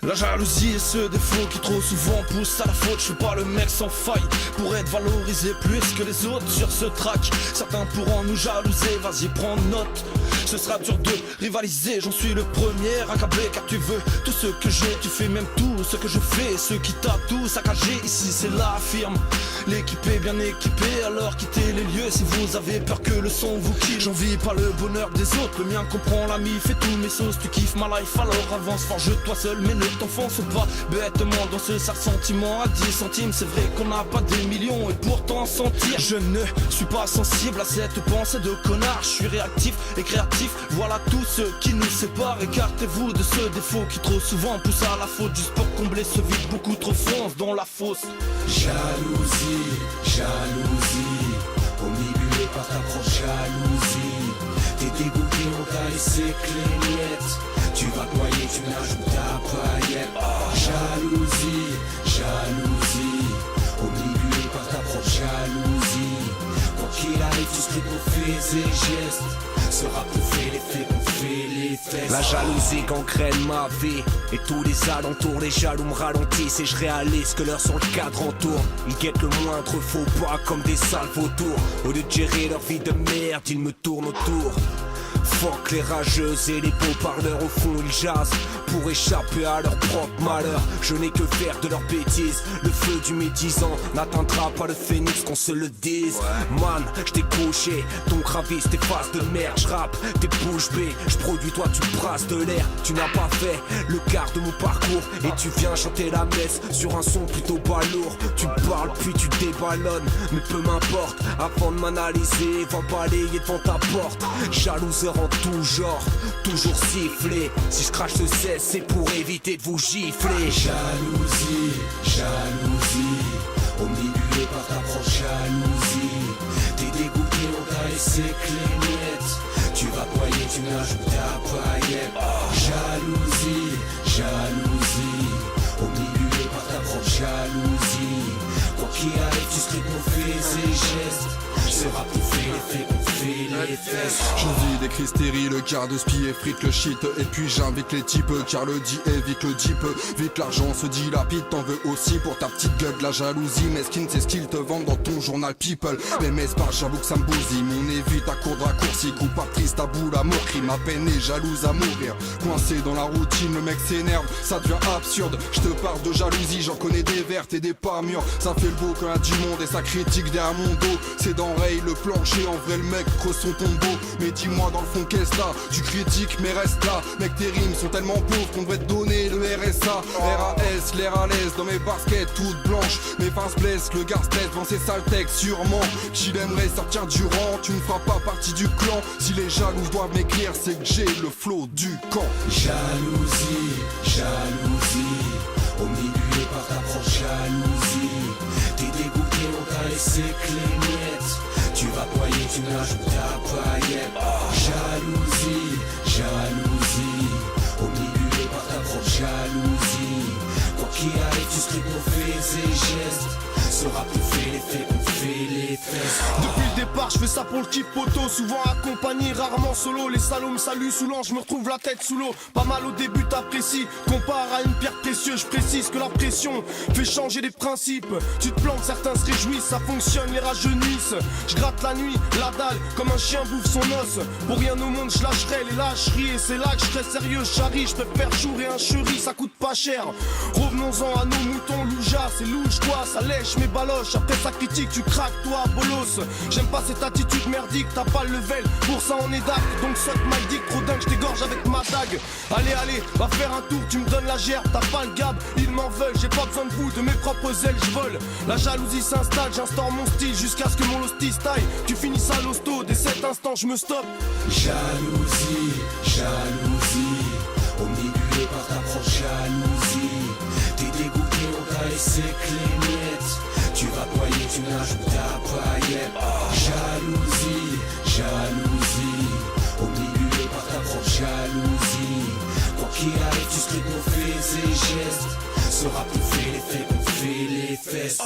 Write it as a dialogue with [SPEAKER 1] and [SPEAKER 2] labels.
[SPEAKER 1] La jalousie est ce défaut qui trop souvent pousse à la faute. Je suis pas le mec sans faille pour être valorisé plus que les autres sur ce track. Certains pourront nous jalouser, vas-y prends note. Ce sera dur de rivaliser, j'en suis le premier accablé car tu veux tout ce que j'ai. Tu fais même tout ce que je fais, ceux qui tapent tout saccagé. Ici c'est la firme, l'équipe est bien équipée. Alors quittez les lieux si vous avez peur que le son vous quitte. J'envie pas le bonheur des autres, le mien comprend l'ami. Fais tous mes sauces, tu kiffes ma life, alors avance, forge-toi seul. Mais ne t'enfonce pas bêtement dans ce sale sentiment à 10 centimes. C'est vrai qu'on n'a pas des millions et pourtant sentir. Je ne suis pas sensible à cette pensée de connard. Je suis réactif et créatif, voilà tout ce qui nous sépare. Écartez-vous de ce défaut qui trop souvent pousse à la faute. Juste pour combler ce vide beaucoup trop fonce dans la fosse.
[SPEAKER 2] Jalousie, jalousie, omnibulé par ta propre jalousie. T'es dégoûté, on t'a laissé clignettes. Tu vas te noyer, tu n'ajoutes ta paillette. Jalousie, jalousie, omnibulé par ta propre jalousie. Quoi qu'il arrive, tu scriptes nos faits et gestes. Sera pour faire les faits, qu'on fait les fesses.
[SPEAKER 3] La jalousie gangrène ma vie. Et tous les alentours, les jaloux me ralentissent. Et je réalise que l'heure sur le cadre entoure. Ils guettent le moindre faux pas comme des sales vautours. Au lieu de gérer leur vie de merde, ils me tournent autour. Fuck les rageuses et les beaux parleurs, au fond ils jasent pour échapper à leur propre malheur. Je n'ai que faire de leurs bêtises. Le feu du médisant n'atteindra pas le phénix, qu'on se le dise. Man, je t'ai couché, ton graviste, tes faces de merde. Je rappe, t'es bouche bée, je produis, toi tu brasses de l'air. Tu n'as pas fait le quart de mon parcours et tu viens chanter la messe sur un son plutôt balourd. Tu parles puis tu déballonnes, mais peu m'importe. Avant de m'analyser, va balayer devant ta porte. Jalouseur en tout genre, toujours sifflé. Si je crache ce cesse, c'est pour éviter de vous gifler.
[SPEAKER 2] Jalousie, jalousie, omnibulé par ta propre jalousie. T'es dégoûté, on t'a laissé clignettes. Tu vas noyer, tu n'ajoutes ta paillette. Jalousie, jalousie, omnibulé par ta propre jalousie. Quoi qu'il arrive, tu scriptes nos faits et gestes. Sera pour faire les faits, qu'on fait les fesses.
[SPEAKER 4] J'envie d'écrire stérile, le quart de spi effrite le shit. Et puis j'invite les types, car le dit évite le deep. Vite l'argent se dilapide, t'en veux aussi pour ta petite gueule. La jalousie mesquine, c'est ce qu'ils te vendent dans ton journal People. Les messes par j'avoue que ça me bousille. Mon évite à court de raccourci, coup par triste à bout la moquerie. Ma peine est jalouse à mourir. Coincé dans la routine, le mec s'énerve, ça devient absurde. Je te parle de jalousie, j'en connais des vertes et des pas mûres. Ça fait le beau quand y a du monde et ça critique derrière mon dos. C'est dans le plancher, en vrai le mec creuse son tombeau. Mais dis-moi dans le fond qu'est-ce là, tu critiques mais reste là. Mec tes rimes sont tellement pauvres qu'on devrait te donner le RSA. RAS, l'air à l'aise dans mes baskets toutes blanches. Mes fins se blessent, le gars se blesse dans ses sales textes sûrement. Qu'il aimerait sortir du rang, tu ne feras pas partie du clan. Si les jaloux doivent m'écrire, c'est que j'ai le flow du camp.
[SPEAKER 2] Jalousie, jalousie, omnibulé par ta propre jalousie. T'es dégoûté, on t'a laissé clignettes. Tu vas noyer, tu n'ajoutes ta paillette. Jalousie, jalousie, omnibulé par ta propre jalousie. Quoi qu'il arrive, tu scriptes nos faits et gestes. Sera pour faire les faits, qu'on fait les fesses.
[SPEAKER 5] Depuis le départ, je fais ça pour le kiff poteau. Souvent accompagné, rarement solo. Les salauds me saluent sous l'ange, je me retrouve la tête sous l'eau. Pas mal au début, t'apprécies. Compare à une pierre précieuse, je précise que la pression fait changer les principes. Tu te plantes, certains se réjouissent, ça fonctionne, les rajeunissent. Je gratte la nuit, la dalle, comme un chien bouffe son os. Pour rien au monde, je lâcherai les lâcheries. Et c'est là que je serai sérieux, charrie. Je préfère chourer un chéri, ça coûte pas cher. Revenons-en à nos moutons, louja, c'est louche quoi, ça lèche mes baloches. Après sa critique, tu craques toi, bolos. J'aime pas cette attitude merdique, t'as pas le level, pour ça on est dac. Donc saute ma dick, trop dingue, je t'égorge avec ma dague. Allez, allez, va faire un tour, tu me donnes la gerbe, t'as pas le gab, ils m'en veulent, j'ai pas besoin de vous, de mes propres ailes, je vole. La jalousie s'installe, j'instaure mon style jusqu'à ce que mon hostie taille. Tu finis à l'hosto, dès cet instant je me stoppe.
[SPEAKER 2] Jalousie, jalousie, omnibulé par ta propre jalousie. T'es dégoûté, on t'a laissé clignettes. Tu vas noyer, tu n'ajoutes ta paillette. Jalousie, jalousie, omnibulé par ta propre jalousie. Quoi qu'il arrive, tu scriptes nos faits et gestes. Sera pour faire les faits, qu'on fait les fesses.